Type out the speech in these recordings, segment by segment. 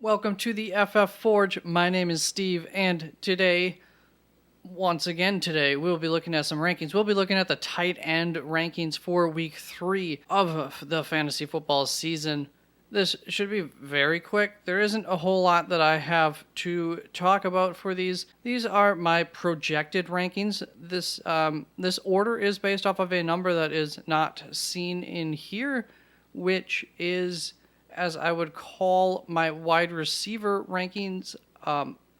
Welcome to the FF Forge. My name is Steve, and today, we'll be looking at some rankings. We'll be looking at the tight end rankings for week 3 of the fantasy football season. This should be very quick. There isn't a whole lot that I have to talk about for these. These are my projected rankings. This order is based off of a number that is not seen in here, which is, as I would call my wide receiver rankings,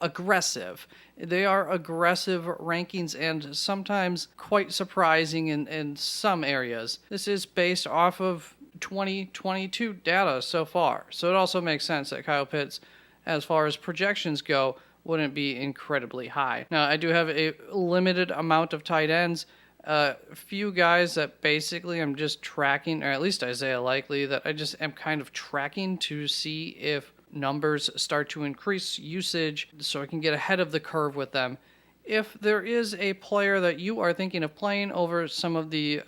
aggressive. They are aggressive rankings and sometimes quite surprising in some areas. This is based off of 2022 data so far. So it also makes sense that Kyle Pitts, as far as projections go, wouldn't be incredibly high. Now, I do have a limited amount of tight ends. A few guys that basically I'm just tracking, or at least Isaiah Likely, that I just am kind of tracking to see if numbers start to increase usage so I can get ahead of the curve with them. If there is a player that you are thinking of playing over some of the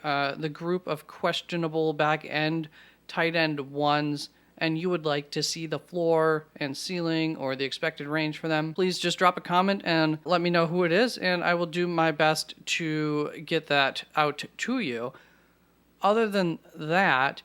group of questionable back end tight end ones, and you would like to see the floor and ceiling or the expected range for them, please just drop a comment and let me know who it is, and I will do my best to get that out to you. Other than that,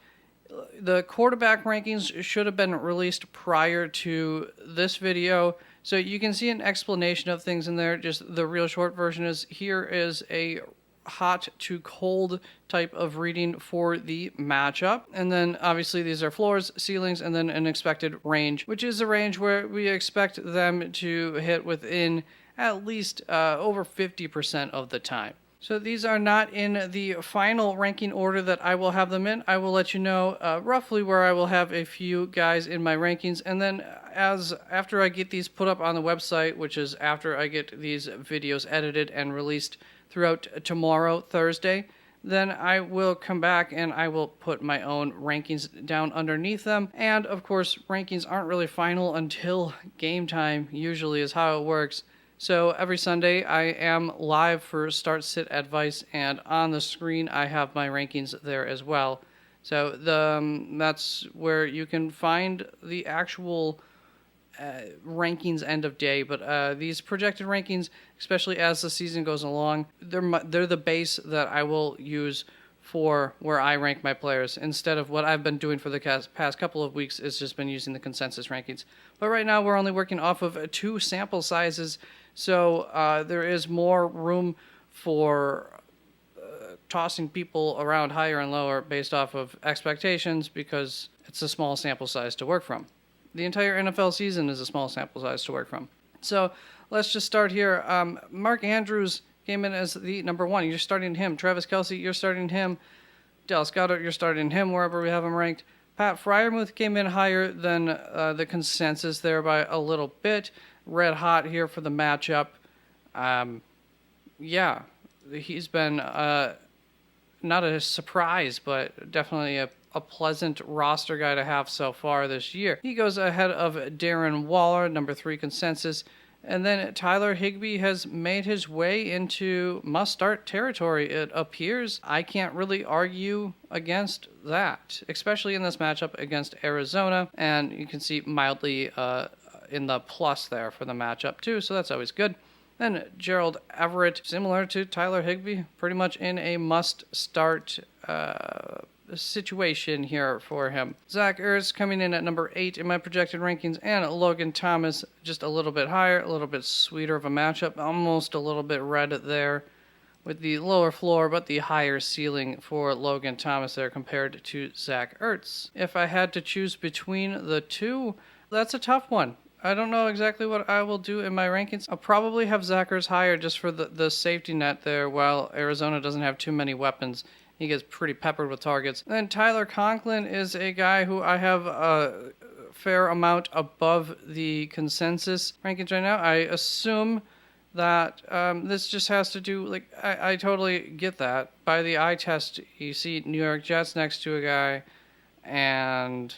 the quarterback rankings should have been released prior to this video, so you can see an explanation of things in there. Just the real short version is here is a hot to cold type of reading for the matchup. And then obviously these are floors, ceilings, and then an expected range, which is a range where we expect them to hit within at least over 50% of the time. So these are not in the final ranking order that I will have them in. I will let you know roughly where I will have a few guys in my rankings. And then after I get these put up on the website, which is after I get these videos edited and released throughout tomorrow, Thursday, then I will come back and I will put my own rankings down underneath them. And of course, rankings aren't really final until game time, usually is how it works. So every Sunday I am live for Start Sit Advice, and on the screen I have my rankings there as well. So that's where you can find the actual rankings end of day, but these projected rankings, especially as the season goes along, they're the base that I will use for where I rank my players, instead of what I've been doing for the past couple of weeks is just been using the consensus rankings. But right now we're only working off of 2 sample sizes, so there is more room for tossing people around higher and lower based off of expectations, because it's a small sample size to work from. The entire NFL season is a small sample size to work from. So let's just start here. Mark Andrews came in as the number 1. You're starting him. Travis Kelce, you're starting him. Dallas Goedert, you're starting him wherever we have him ranked. Pat Freiermuth came in higher than the consensus there by a little bit. Red hot here for the matchup. Yeah, he's been not a surprise, but definitely a pleasant roster guy to have so far this year. He goes ahead of Darren Waller, number 3 consensus. And then Tyler Higbee has made his way into must-start territory, it appears. I can't really argue against that, especially in this matchup against Arizona. And you can see mildly in the plus there for the matchup too, so that's always good. Then Gerald Everett, similar to Tyler Higbee, pretty much in a must-start situation here for him. Zach Ertz coming in at number 8 in my projected rankings, and Logan Thomas just a little bit higher, a little bit sweeter of a matchup, almost a little bit red there with the lower floor but the higher ceiling for Logan Thomas there compared to Zach Ertz. If I had to choose between the two, that's a tough one. I don't know exactly what I will do in my rankings. I'll probably have Zach Ertz higher just for the safety net there, while Arizona doesn't have too many weapons. He gets pretty peppered with targets. And then Tyler Conklin is a guy who I have a fair amount above the consensus rankings right now. I assume that this just has to do, like, I totally get that. By the eye test, you see New York Jets next to a guy, and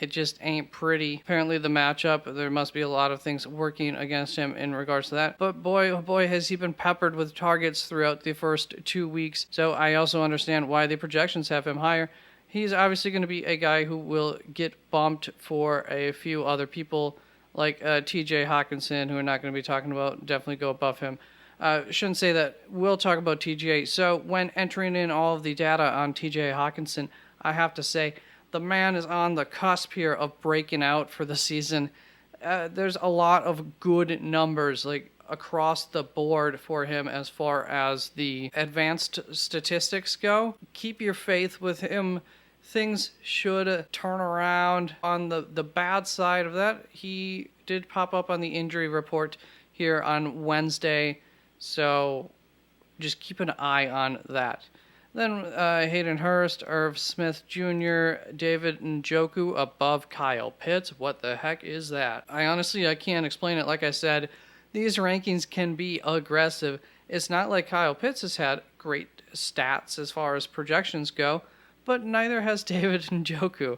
it just ain't pretty. Apparently the matchup, there must be a lot of things working against him in regards to that. But boy, oh boy, has he been peppered with targets throughout the first 2 weeks. So I also understand why the projections have him higher. he's obviously going to be a guy who will get bumped for a few other people like TJ Hawkinson, who we're not going to be talking about. Definitely go above him. Shouldn't say that. We'll talk about TJ. So when entering in all of the data on TJ Hawkinson, I have to say the man is on the cusp here of breaking out for the season. There's a lot of good numbers like across the board for him as far as the advanced statistics go. Keep your faith with him. Things should turn around. On the bad side of that, he did pop up on the injury report here on Wednesday, so just keep an eye on that. Then Hayden Hurst, Irv Smith Jr., David Njoku above Kyle Pitts. What the heck is that? I can't explain it. Like I said, these rankings can be aggressive. It's not like Kyle Pitts has had great stats as far as projections go, but neither has David Njoku.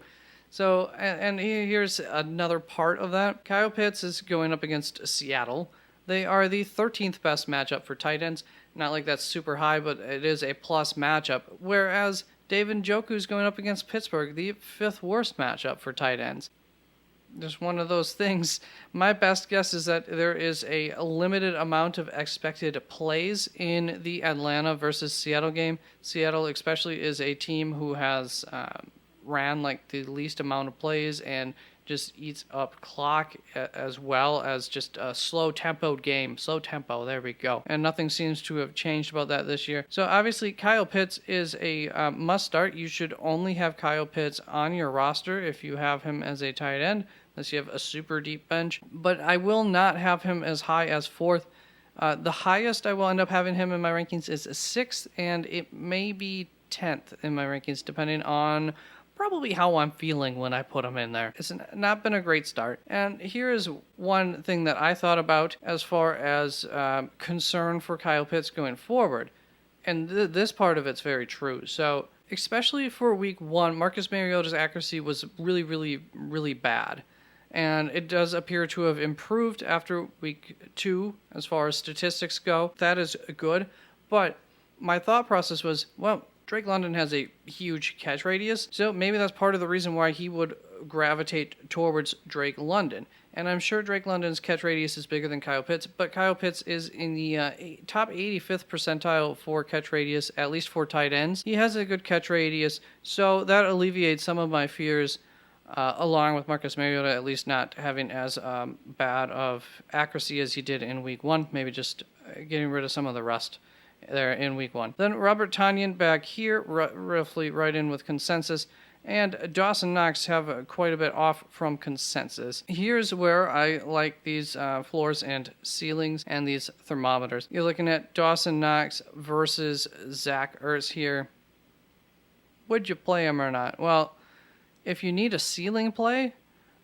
So, and here's another part of that. Kyle Pitts is going up against Seattle. They are the 13th best matchup for tight ends. Not like that's super high, but it is a plus matchup. Whereas David Njoku is going up against Pittsburgh, the 5th worst matchup for tight ends. Just one of those things. My best guess is that there is a limited amount of expected plays in the Atlanta versus Seattle game. Seattle especially is a team who has ran like the least amount of plays and just eats up clock, as well as just a slow tempoed game. Slow tempo, there we go. And nothing seems to have changed about that this year. So obviously Kyle Pitts is a must start. You should only have Kyle Pitts on your roster if you have him as a tight end, unless you have a super deep bench. But I will not have him as high as 4th. The highest I will end up having him in my rankings is 6th, and it may be 10th in my rankings, depending on probably how I'm feeling when I put him in there. It's not been a great start. And here is one thing that I thought about as far as concern for Kyle Pitts going forward. And this part of it's very true. So, especially for week 1, Marcus Mariota's accuracy was really, really, really bad. And it does appear to have improved after week 2 as far as statistics go. That is good. But my thought process was, well, Drake London has a huge catch radius, so maybe that's part of the reason why he would gravitate towards Drake London. And I'm sure Drake London's catch radius is bigger than Kyle Pitts, but Kyle Pitts is in the top 85th percentile for catch radius, at least for tight ends. He has a good catch radius, so that alleviates some of my fears, along with Marcus Mariota at least not having as bad of accuracy as he did in week 1, maybe just getting rid of some of the rust there in week 1. Then Robert Tonyan back here, roughly right in with consensus, and Dawson Knox have quite a bit off from consensus. Here's where I like these floors and ceilings and these thermometers. You're looking at Dawson Knox versus Zach Ertz here. Would you play him or not? Well, if you need a ceiling play,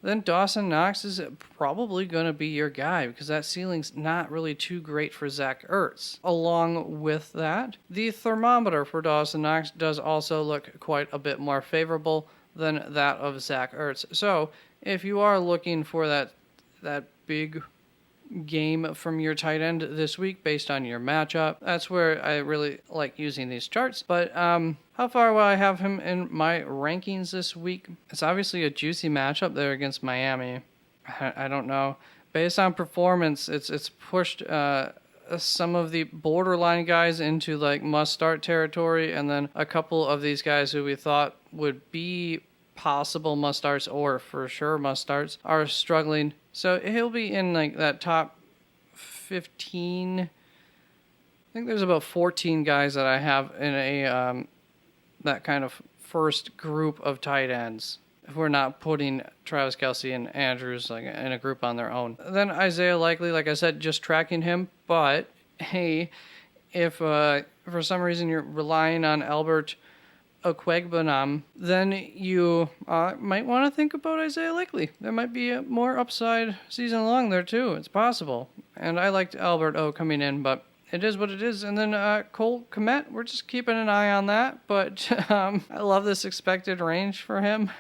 then Dawson Knox is probably going to be your guy because that ceiling's not really too great for Zach Ertz. Along with that, the thermometer for Dawson Knox does also look quite a bit more favorable than that of Zach Ertz. So if you are looking for that big game from your tight end this week based on your matchup, that's where I really like using these charts. But how far will I have him in my rankings this week? It's obviously a juicy matchup there against Miami. I don't know. Based on performance, it's pushed some of the borderline guys into like must-start territory, and then a couple of these guys who we thought would be possible must-starts or for sure must-starts are struggling. So he'll be in like that top 15. I think there's about 14 guys that I have in a that kind of first group of tight ends, if we're not putting Travis Kelce and Andrews like in a group on their own. Then Isaiah Likely, like I said, just tracking him. But hey, if for some reason you're relying on Albert Okwuegbunam, then you might want to think about Isaiah Likely. There might be more upside season long there too. It's possible. And I liked Albert O coming in, but it is what it is. And then Cole Kmet, we're just keeping an eye on that. But I love this expected range for him.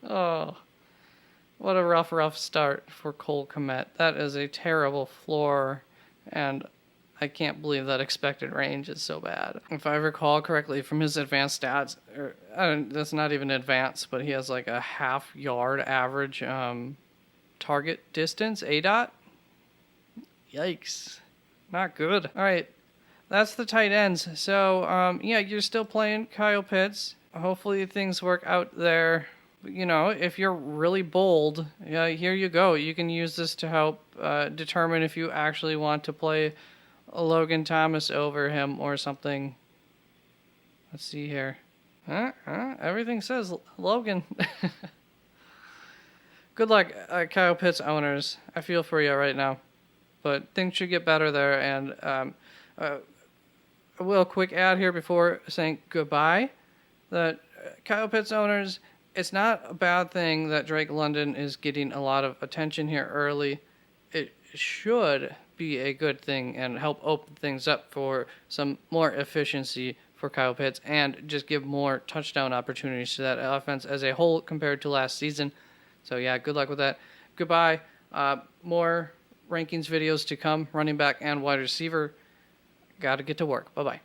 Oh, what a rough start for Cole Kmet. That is a terrible floor. And I can't believe that expected range is so bad. If I recall correctly from his advanced stats, that's not even advanced, but he has like a half-yard average target distance, ADOT. Yikes. Not good. All right. That's the tight ends. So, yeah, you're still playing Kyle Pitts. Hopefully things work out there. You know, if you're really bold, yeah, here you go. You can use this to help determine if you actually want to play Logan Thomas over him or something. Let's see here. Everything says Logan. Good luck, Kyle Pitts owners. I feel for you right now. But things should get better there. And a real quick ad here before saying goodbye. That Kyle Pitts owners, it's not a bad thing that Drake London is getting a lot of attention here early. It should be a good thing and help open things up for some more efficiency for Kyle Pitts and just give more touchdown opportunities to that offense as a whole compared to last season. So, yeah, good luck with that. Goodbye. More rankings videos to come, running back and wide receiver. Got to get to work. Bye-bye.